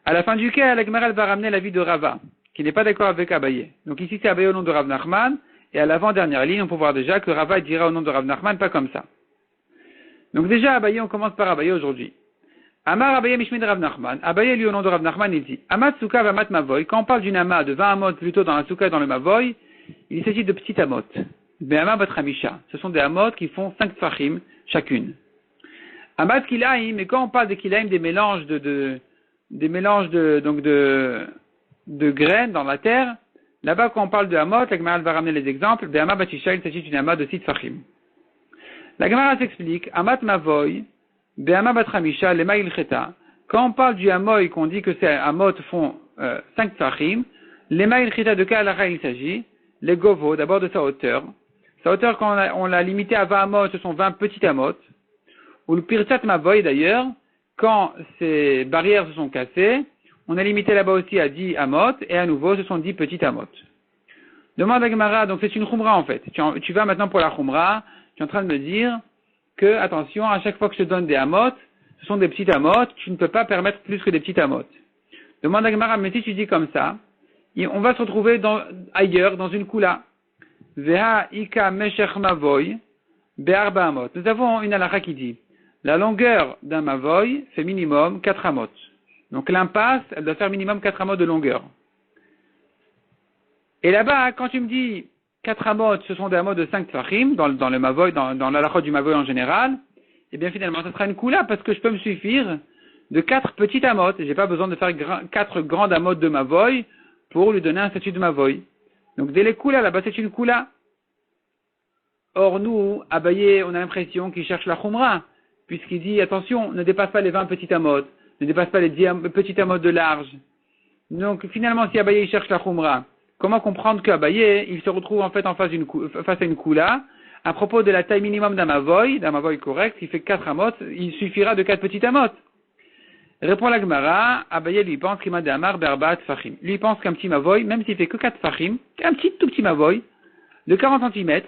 à la fin duquel la Gemara va ramener l'avis de Rava, qui n'est pas d'accord avec Abaye. Donc ici c'est Abaye au nom de Rav Nachman, et à l'avant-dernière ligne, on peut voir déjà que Rava dira au nom de Rav Nachman, pas comme ça. Donc déjà Abaye, on commence par Abaye aujourd'hui. Amar Abaye Mishmin Rav Nachman, Abaye lui au nom de Rav Nachman, il dit, Amat Souka Vamat Mavoy, quand on parle d'une ama de 20 amot plutôt dans la Souka et dans le Mavoy, il s'agit de petites amot. Be'ama Batramisha, ce sont des amot qui font 5 tfachim chacune. Amat Kilaim, mais quand on parle de Kilaim, des mélanges de graines dans la terre, là-bas quand on parle de amot, la Gemara va ramener les exemples, Be'ama Batisha, il s'agit d'une ama de 6 tfachim. La Gemara s'explique, Amat Mavoy, Be'ama Batramisha, Lema Ilcheta, quand on parle du amoy, qu'on dit que ces amot font 5 tfachim, Lema Ilcheta de quel halakha il s'agit? Les govo, d'abord de sa hauteur. Sa hauteur, quand on l'a limité à 20 amot, ce sont 20 petites amot. Ou le pirsat mavoy d'ailleurs, quand ces barrières se sont cassées, on a limité là-bas aussi à 10 amot, et à nouveau, ce sont 10 petites amot. Demande à Gemara, donc c'est une khumra en fait. Tu vas maintenant pour la khumra, tu es en train de me dire que, attention, à chaque fois que je te donne des amot, ce sont des petites amot, tu ne peux pas permettre plus que des petites amot. Demande à Gemara, mais si tu dis comme ça, on va se retrouver ailleurs, dans une kula. Veha ika meshech mavoy be'arba amot. Nous avons une halakha qui dit, la longueur d'un mavoy fait minimum 4 amot. Donc l'impasse, elle doit faire minimum 4 amot de longueur. Et là-bas, quand tu me dis 4 amot, ce sont des amot de 5 tfachim, dans le mavoy, dans l'halakha du mavoy en général, eh bien finalement, ça sera une kula parce que je peux me suffire de 4 petites amot. Et j'ai pas besoin de faire 4 grandes amot de mavoy pour lui donner un statut de mavoy. Donc dès les kula, là-bas c'est une kula. Or nous, Abaye, on a l'impression qu'il cherche la khumra, puisqu'il dit, attention, ne dépasse pas les 20 petites amot, ne dépasse pas les 10 petites amot de large. Donc finalement, si Abaye cherche la khumra, comment comprendre qu'Abaye, il se retrouve en fait face à une kula, à propos de la taille minimum d'un mavoy correct, qui fait 4 amot, il suffira de 4 petites amot. Répond la Gemara, Abaye lui pense qu'il m'a dit Amar Berbat Fachim. Lui pense qu'un petit mavoy, même s'il fait que 4 Fachim, un tout petit mavoy, de 40 cm,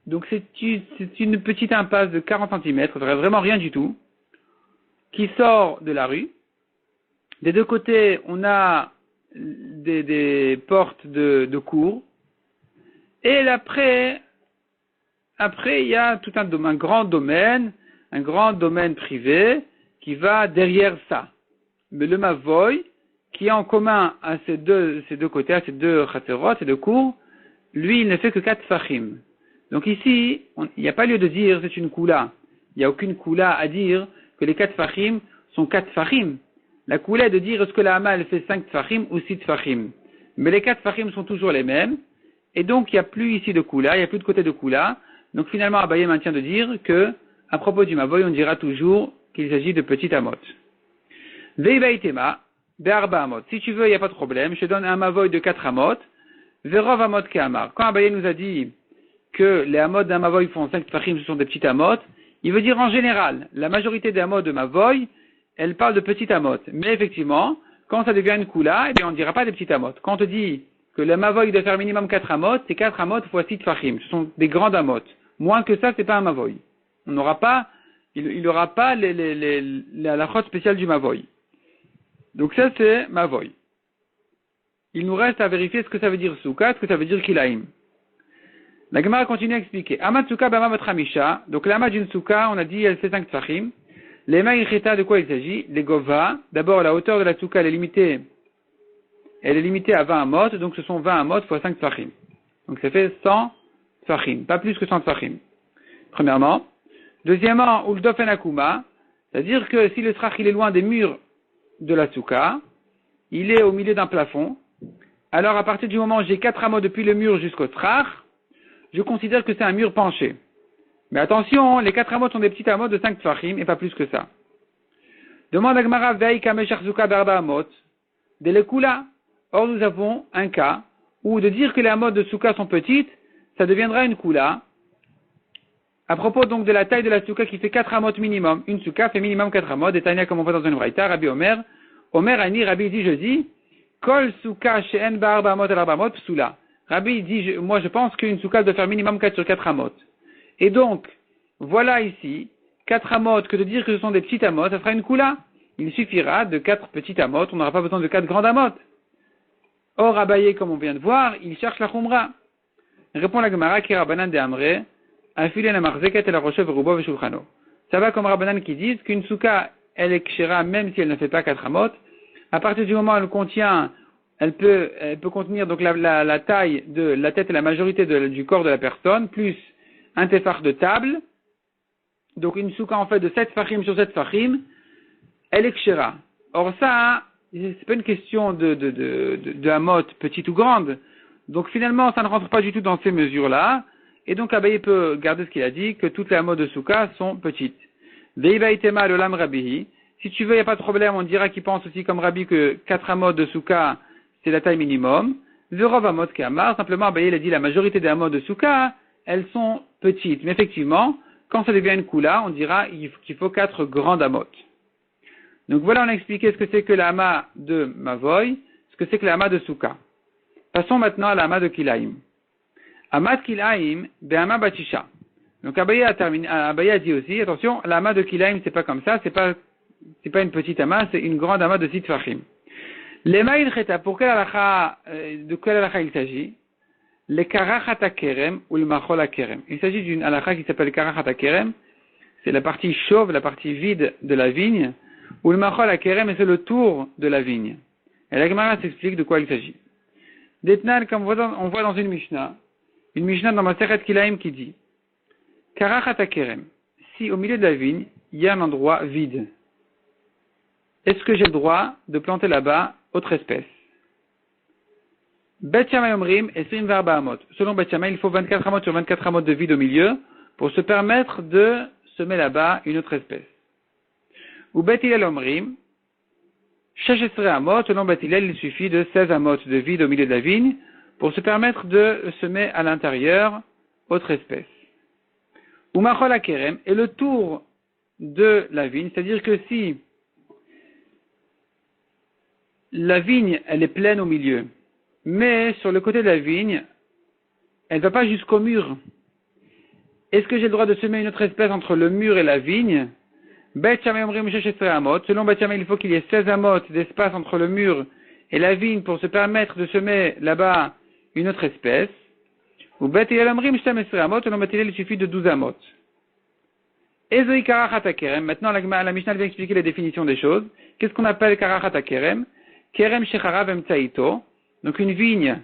donc c'est une petite impasse de 40 cm, vraiment rien du tout, qui sort de la rue. Des deux côtés, on a des portes de cour. Et après, il y a tout un grand domaine privé, qui va derrière ça. Mais le mavoy, qui est en commun à ces deux côtés, à ces deux chaterot, ces deux cours, lui, il ne fait que 4 fachim. Donc ici, il n'y a pas lieu de dire c'est une kula. Il n'y a aucune kula à dire que les 4 fachim sont 4 fachim. La kula est de dire est-ce que la hama elle fait 5 fachim ou 6 fachim. Mais les 4 fachim sont toujours les mêmes. Et donc, il n'y a plus ici de kula, il n'y a plus de côté de kula. Donc finalement, Abaye maintient de dire que, à propos du mavoy, on dira toujours qu'il s'agit de petites amot. Veibaitema, be'arba amot. Si tu veux, il n'y a pas de problème. Je te donne un mavoy de 4 amot. Verov amot ke'amar. Quand Abaye nous a dit que les amot d'un mavoy font 5 tfachim, ce sont des petites amot, il veut dire en général, la majorité des amot de mavoy, elle parle de petites amot. Mais effectivement, quand ça devient une kula, eh bien, on ne dira pas des petites amot. Quand on te dit que le mavoy doit faire minimum 4 amot, c'est 4 amot fois 6 tfachim. Ce sont des grandes amot. Moins que ça, c'est pas un mavoy. On n'aura pas il n'aura pas la chôte spéciale du mavoy. Donc ça, c'est mavoy. Il nous reste à vérifier ce que ça veut dire souka, ce que ça veut dire kilaim. La Gemara continue à expliquer. Amat souka bama batramisha. Donc l'ama d'une souka, on a dit, elle fait 5 tfachim. Les maïcheta, de quoi il s'agit? Les gova. D'abord, la hauteur de la souka, elle est limitée à 20 amot. Donc ce sont 20 amot fois 5 tfachim. Donc ça fait 100 tfachim. Pas plus que 100 tfachim. Premièrement. Deuxièmement, uldofen akuma, c'est-à-dire que si le strach il est loin des murs de la souka, il est au milieu d'un plafond, alors à partir du moment où j'ai 4 amot depuis le mur jusqu'au strach, je considère que c'est un mur penché. Mais attention, les 4 amot sont des petits amot de 5 tfachim et pas plus que ça. Demande à Gemara veika meshach souka berba amot, de lekula. Or nous avons un cas où de dire que les amot de souka sont petites, ça deviendra une kula. À propos donc de la taille de la souka qui fait 4 amot minimum, une souka fait minimum 4 amot, et Tania comme on voit dans une braïta, Rabbi Omer, Omer Ani, Rabbi dit, je dis, Kol Souka She'en Ba'arba Amot El Arba Amot Psula. Rabbi dit, moi je pense qu'une souka doit faire minimum 4 sur 4 amot. Et donc, voilà ici, 4 amot, que de dire que ce sont des petites amot, ça fera une kula. Il suffira de 4 petites amot, on n'aura pas besoin de 4 grandes amot. Or, Abaye, comme on vient de voir, il cherche la khumra. Répond la Gemara, qui Rabbanan de Amre, Afile na marzeket el aroshev rubo veshulchano. Ça va comme Rabbanan qui disent qu'une souka, elle est kshera même si elle ne fait pas 4 amot. À partir du moment où elle contient, elle peut contenir donc la taille de la tête et la majorité du corps de la personne, plus un tefar de table. Donc une souka en fait de 7 fachim sur 7 fachim, elle est kshera. Or ça, c'est pas une question de amot petite ou grande. Donc finalement, ça ne rentre pas du tout dans ces mesures-là. Et donc Abaye peut garder ce qu'il a dit, que toutes les amot de souka sont petites. Veibaitema l'olam rabihi. Si tu veux, il n'y a pas de problème, on dira qu'il pense aussi comme Rabbi que 4 amot de souka, c'est la taille minimum. Verov amot ke'amar, simplement Abaye a dit la majorité des amot de souka, elles sont petites. Mais effectivement, quand ça devient une kula, on dira qu'il faut 4 grandes amot. Donc voilà, on a expliqué ce que c'est que la hama de Mavoy, ce que c'est que la hama de souka. Passons maintenant à la hama de Kilaim. Hama de Kilaim, be'hama batisha. Donc Abaye a dit aussi, attention, la hama de Kilaim, c'est pas comme ça, c'est pas une petite hama, c'est une grande hama de Sitfachim. Lema ilcheta, pour de quel halakha il s'agit? Le karachat hakerem ou le machol hakerem. Il s'agit d'une halakha qui s'appelle karachat hakerem, c'est la partie chauve, la partie vide de la vigne, ou le machol hakerem, et c'est le tour de la vigne. Et la Gemara s'explique de quoi il s'agit. D'Etnan, comme on voit dans une Mishnah dans Masechet Kilaim qui dit, karachat hakerem, si au milieu de la vigne, il y a un endroit vide, est-ce que j'ai le droit de planter là-bas autre espèce? Bet Shammai Omrim, Esrim Varba Amot. Selon Bet Shammai, il faut 24 amot sur 24 amot de vide au milieu pour se permettre de semer là-bas une autre espèce. Ou Bet Hillel Omrim, Sheshesre Amot. Selon Bet Hillel, il suffit de 16 amot de vide au milieu de la vigne pour se permettre de semer à l'intérieur autre espèce. Ou Machol Hakerem, et le tour de la vigne, c'est-à-dire que si la vigne, elle est pleine au milieu, mais sur le côté de la vigne, elle ne va pas jusqu'au mur. Est-ce que j'ai le droit de semer une autre espèce entre le mur et la vigne? Bet Shammai Omrim Sheshesre Amot. Selon Bet Shammai, il faut qu'il y ait 16 amot d'espace entre le mur et la vigne pour se permettre de semer là-bas une autre espèce. Ou Bet Hillel Omrim Shtamesre Amot. Selon Bet Hillel, il suffit de 12 amot. Ezoi karachat hakerem. Maintenant, la Mishnah vient expliquer les définitions des choses. Qu'est-ce qu'on appelle karachat hakerem? Kerem shecharav emtsaito. Donc une vigne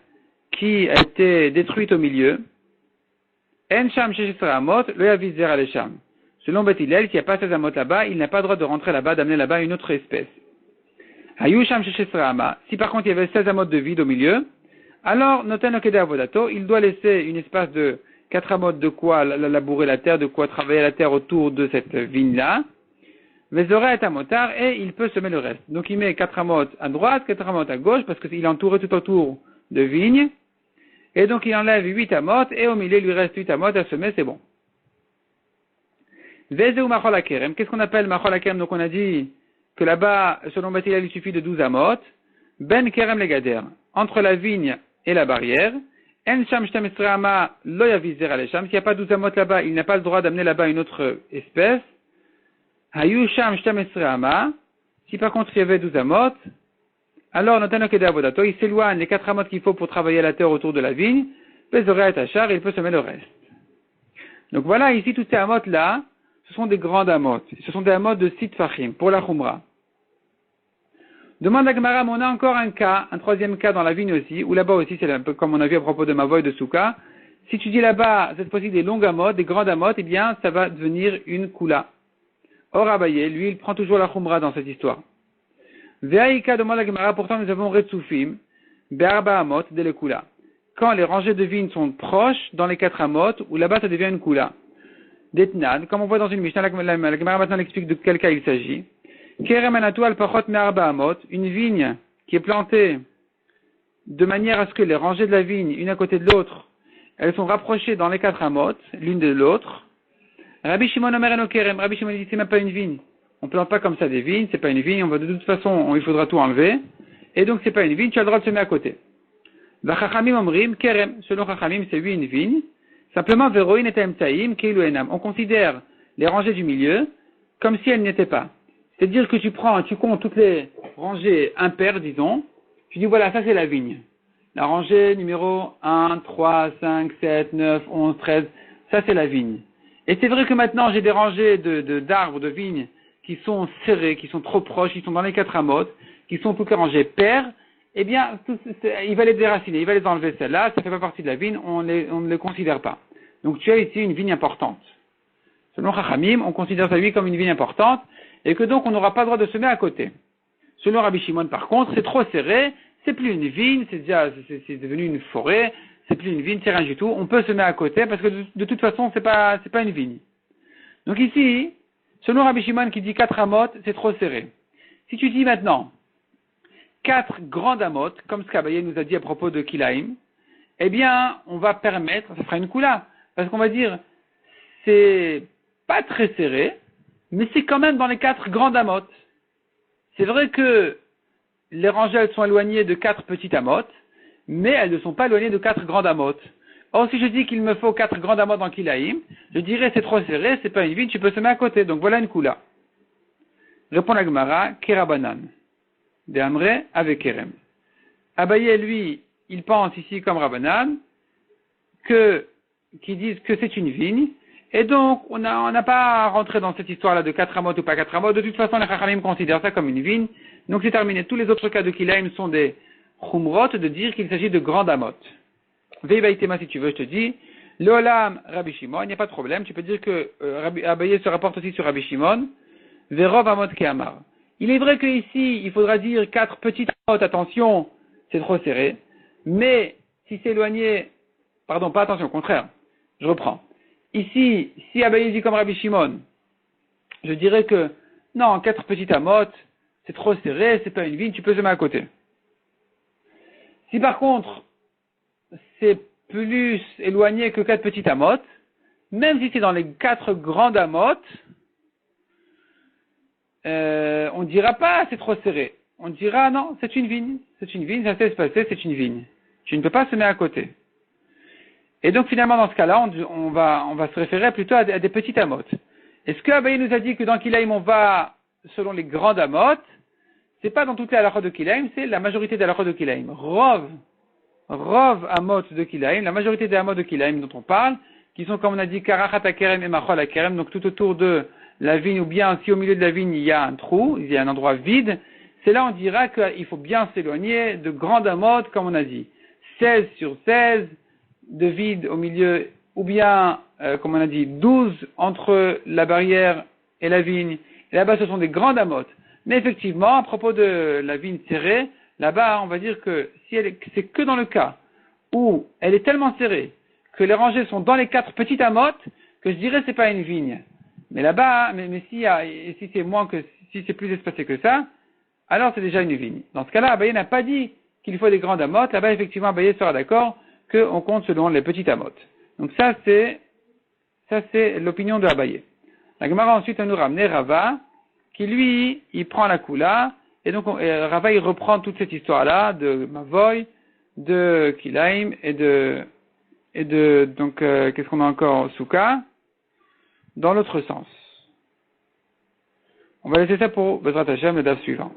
qui a été détruite au milieu. En sham sheshesre amot, lo yaviz zera lesham. Selon Bet Hillel, s'il n'y a pas 16 amot là-bas, il n'a pas le droit de rentrer là-bas, d'amener là-bas une autre espèce. Hayu sham sheshesre ama. Si par contre il y avait 16 amot de vide au milieu, alors noten okede avodato, il doit laisser une espace de 4 amot de quoi labourer la terre, de quoi travailler la terre autour de cette vigne-là. Vezora est un motard et il peut semer le reste. Donc il met 4 amot à droite, 4 amot à gauche parce qu'il est entouré tout autour de vignes. Et donc il enlève 8 amot et au milieu il lui reste 8 amot à semer, c'est bon. Vezeu machol hakerem. Qu'est-ce qu'on appelle machol hakerem? Donc on a dit que là-bas, selon Bet Hillel, il suffit de 12 amot. Ben kerem legader. Entre la vigne et la barrière. En sham shtamesre ama lo yaviz zera lesham. S'il n'y a pas 12 amot là-bas, il n'a pas le droit d'amener là-bas une autre espèce. Hayu sham shtamesre ama. Si par contre il y avait 12 amot, alors notan okede avodato, il s'éloigne les 4 amot qu'il faut pour travailler la terre autour de la vigne. Bezora et achar, il peut semer le reste. Donc voilà, ici toutes ces amot là, ce sont des grandes amot. Ce sont des amot de Sitfachim pour la Khumra. Demande à Gemara, mais on a encore un cas, un troisième cas dans la vigne aussi, où là-bas aussi, c'est un peu comme on a vu à propos de Mavoy de Souka. Si tu dis là-bas, cette fois-ci des longues amot, des grandes amot, eh bien, ça va devenir une kula. Or, Abaye, lui, il prend toujours la Khumra dans cette histoire. Ve'aïka demande à Gemara, pourtant nous avons Retsufim, Be'arba amot, de le kula. Quand les rangées de vignes sont proches, dans les 4 amot, où là-bas ça devient une kula. D'Etnan, comme on voit dans une Mishnah, la Gemara maintenant explique de quel cas il s'agit. Kerem anatu al pachot me'arba amot, une vigne qui est plantée de manière à ce que les rangées de la vigne, une à côté de l'autre, elles sont rapprochées dans les 4 amot, l'une de l'autre. Rabbi Shimon Omer eno kerem, Rabbi Shimon dit c'est même pas une vigne. On plante pas comme ça des vignes, c'est pas une vigne, de toute façon, il faudra tout enlever. Et donc, c'est pas une vigne, tu as le droit de semer à côté. Chachamim omrim kerem. Selon Chachamim, c'est une vigne. Simplement, veroin et emtaim keilu enam. On considère les rangées du milieu comme si elles n'étaient pas. C'est-à-dire que tu comptes toutes les rangées impaires, disons. Tu dis, voilà, ça c'est la vigne. La rangée numéro 1, 3, 5, 7, 9, 11, 13, ça c'est la vigne. Et c'est vrai que maintenant, j'ai des rangées d'arbres, de vignes, qui sont serrées, qui sont trop proches, qui sont dans les 4 amotes, qui sont toutes les rangées paires. Eh bien, il va les déraciner, il va les enlever celles-là, ça fait pas partie de la vigne, on ne les considère pas. Donc tu as ici une vigne importante. Selon Chachamim, on considère ça lui comme une vigne importante, et que donc on n'aura pas le droit de semer à côté. Selon Rabbi Shimon, par contre, c'est trop serré, c'est plus une vigne, c'est devenu une forêt, c'est plus une vigne, c'est rien du tout, on peut semer à côté, parce que de toute façon, c'est pas une vigne. Donc ici, selon Rabbi Shimon qui dit 4 amotes, c'est trop serré. Si tu dis maintenant, 4 grandes amotes, comme ce qu'Abaye nous a dit à propos de Kilaim, eh bien, on va permettre, ça fera une coula, parce qu'on va dire, c'est pas très serré, mais c'est quand même dans les 4 grandes amotes. C'est vrai que les rangées, elles sont éloignées de 4 petites amotes, mais elles ne sont pas éloignées de 4 grandes amotes. Or, si je dis qu'il me faut 4 grandes amotes dans Kilaim, je dirais c'est trop serré, c'est pas une vigne, tu peux semer à côté. Donc voilà une coula. Répond la Gemara, Kerabanan. De Amré avec Kerem. Abaye, lui, il pense ici comme Rabbanan, qui disent que c'est une vigne, et donc on n'a pas à rentrer dans cette histoire-là de 4 amotes ou pas 4 amotes. De toute façon, les Chachamim considèrent ça comme une vigne, donc c'est terminé. Tous les autres cas de Kilaim sont des chumrot, de dire qu'il s'agit de grandes amotes. Veibaïtema, si tu veux, je te dis, Leolam Rabbi Shimon, il n'y a pas de problème, tu peux dire que Abaye se rapporte aussi sur Rabbi Shimon, Verov Amot Keamar. Il est vrai qu'ici, il faudra dire 4 petites amotes, attention, c'est trop serré, mais si c'est éloigné, pardon, pas attention, au contraire, je reprends. Ici, si Abaye dit comme Rabbi Shimon, je dirais que, non, 4 petites amotes, c'est trop serré, c'est pas une vigne, tu peux semer à côté. Si par contre, c'est plus éloigné que 4 petites amotes, même si c'est dans les 4 grandes amotes, on ne dira pas c'est trop serré. On dira non, c'est une vigne, ça s'est passé, c'est une vigne. Tu ne peux pas semer à côté. Et donc finalement dans ce cas-là, on va se référer plutôt à des petites amotes. Est-ce que Abaye nous a dit que dans Kilaim on va selon les grandes amotes? C'est pas dans toutes les halachot de Kilaim, c'est la majorité des halachot de Kilaim. Rov amot de Kilaim, la majorité des amot de Kilaim dont on parle, qui sont comme on a dit Karachat Akerem et Machol Akerem, donc tout autour de la vigne, ou bien si au milieu de la vigne il y a un trou, il y a un endroit vide, c'est là on dira qu'il faut bien s'éloigner de grandes amotes, comme on a dit. 16 sur 16 de vide au milieu, ou bien, comme on a dit, 12 entre la barrière et la vigne. Et là-bas ce sont des grandes amotes. Mais effectivement, à propos de la vigne serrée, là-bas on va dire que c'est que dans le cas où elle est tellement serrée que les rangées sont dans les 4 petites amotes, que je dirais c'est pas une vigne. Mais là-bas, mais si c'est plus espacé que ça, alors c'est déjà une vigne. Dans ce cas-là, Abaye n'a pas dit qu'il faut des grandes amotes. Là-bas, effectivement, Abaye sera d'accord qu'on compte selon les petites amotes. Donc ça, c'est l'opinion de Abaye. La Gemara ensuite va nous ramener Rava, qui lui, il prend la Kula, et donc Rava, il reprend toute cette histoire-là de Mavoy, de Kilaim, donc, qu'est-ce qu'on a encore? Souka, dans l'autre sens. On va laisser ça pour Bezrat Hashem, le DAF suivant.